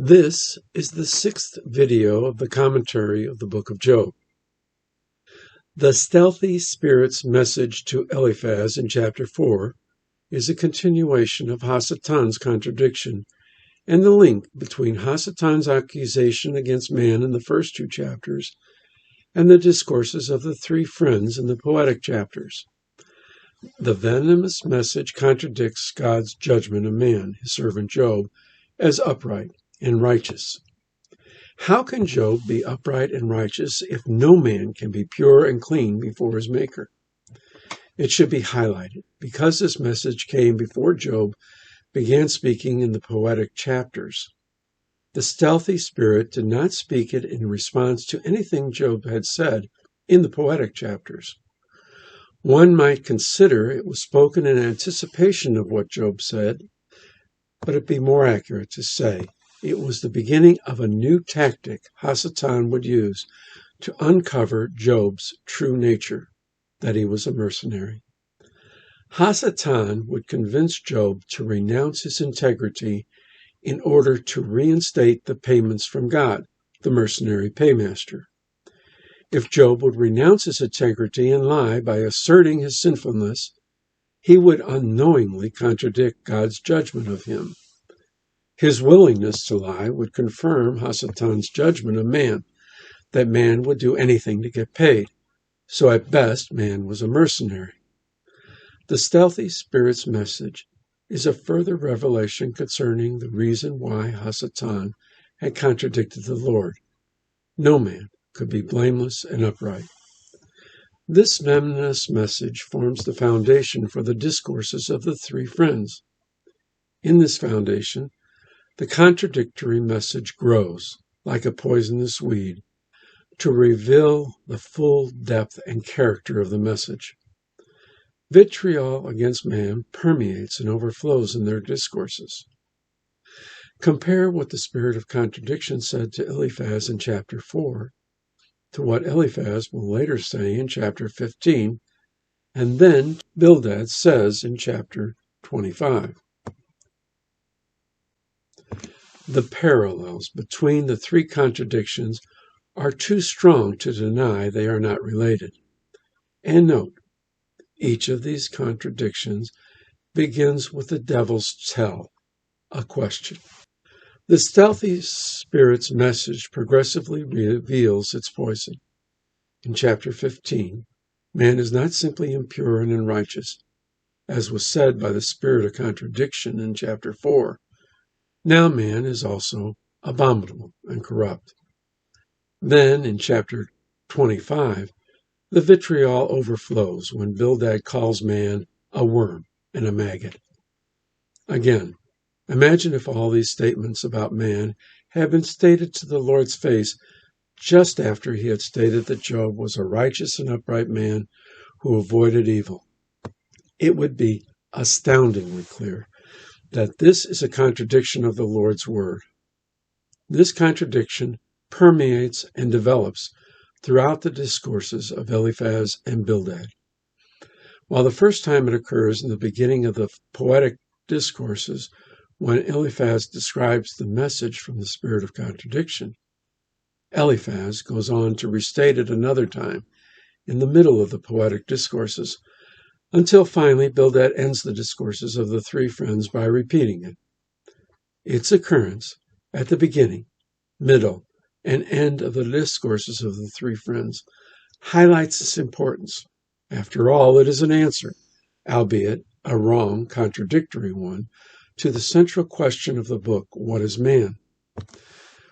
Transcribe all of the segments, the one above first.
This is the 6th video of the commentary of the book of Job. The stealthy spirit's message to Eliphaz in chapter 4 is a continuation of hasatan's contradiction and the link between hasatan's accusation against man in the first 2 chapters and the discourses of the 3 friends in the Poetic Chapters. The venomous message contradicts God's judgment of man, his servant Job, as upright and righteous. How can Job be upright and righteous if no man can be pure and clean before his Maker? It should be highlighted because this message came before Job began speaking in the Poetic Chapters. The stealthy spirit did not speak it in response to anything Job had said in the Poetic Chapters. One might consider it was spoken in anticipation of what Job said, but it'd be more accurate to say it was the beginning of a new tactic Hasatan would use to uncover Job's true nature, that he was a mercenary. Hasatan would convince Job to renounce his integrity in order to reinstate the payments from God, the mercenary paymaster. If Job would renounce his integrity and lie by asserting his sinfulness, he would unknowingly contradict God's judgment of him. His willingness to lie would confirm Hasatan's judgment of man, that man would do anything to get paid, so at best man was a mercenary. The stealthy spirit's message is a further revelation concerning the reason why Hasatan had contradicted the Lord. No man could be blameless and upright. This venomous message forms the foundation for the discourses of the 3 friends. In this foundation, the contradictory message grows, like a poisonous weed, to reveal the full depth and character of the message. Vitriol against man permeates and overflows in their discourses. Compare what the spirit of contradiction said to Eliphaz in chapter 4 to what Eliphaz will later say in chapter 15, and then Bildad says in chapter 25. The parallels between the 3 contradictions are too strong to deny they are not related. And note, each of these contradictions begins with the devil's tell, a question. The stealthy spirit's message progressively reveals its poison. In chapter 15, man is not simply impure and unrighteous, as was said by the spirit of contradiction in chapter 4. Now man is also abominable and corrupt. Then, in chapter 25, the vitriol overflows when Bildad calls man a worm and a maggot. Again, imagine if all these statements about man had been stated to the Lord's face just after he had stated that Job was a righteous and upright man who avoided evil. It would be astoundingly clear that this is a contradiction of the Lord's word. This contradiction permeates and develops throughout the discourses of Eliphaz and Bildad. While the first time it occurs in the beginning of the poetic discourses, when Eliphaz describes the message from the spirit of contradiction, Eliphaz goes on to restate it another time in the middle of the poetic discourses, until finally Bildad ends the discourses of the 3 friends by repeating it. Its occurrence at the beginning, middle, and end of the discourses of the 3 friends highlights its importance. After all, it is an answer, albeit a wrong, contradictory one, to the central question of the book, what is man?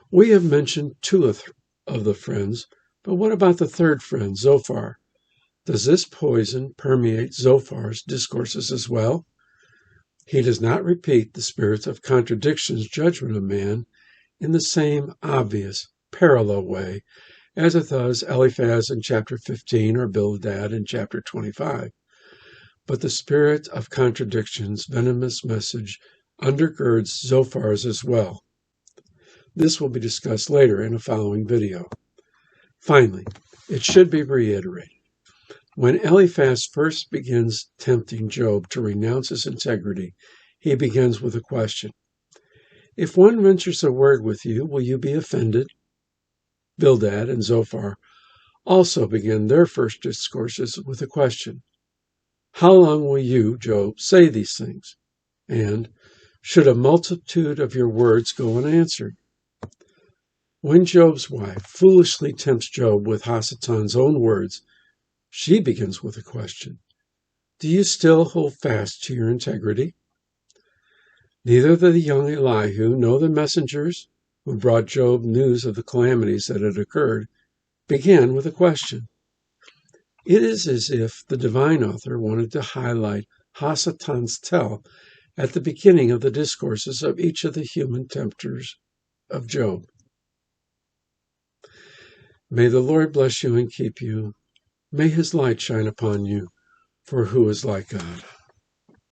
We have mentioned 2 of the friends, but what about the 3rd friend, Zophar? Does this poison permeate Zophar's discourses as well? He does not repeat the spirit of contradiction's judgment of man in the same obvious, parallel way as it does Eliphaz in chapter 15 or Bildad in chapter 25. But the spirit of contradiction's venomous message undergirds Zophar's as well. This will be discussed later in a following video. Finally, it should be reiterated. When Eliphaz first begins tempting Job to renounce his integrity, he begins with a question. If one ventures a word with you, will you be offended? Bildad and Zophar also begin their first discourses with a question. How long will you, Job, say these things? And should a multitude of your words go unanswered? When Job's wife foolishly tempts Job with Hasatan's own words, she begins with a question. Do you still hold fast to your integrity? Neither the young Elihu nor the messengers who brought Job news of the calamities that had occurred began with a question. It is as if the divine author wanted to highlight Hasatan's tell at the beginning of the discourses of each of the human tempters of Job. May the Lord bless you and keep you. May his light shine upon you, for who is like God?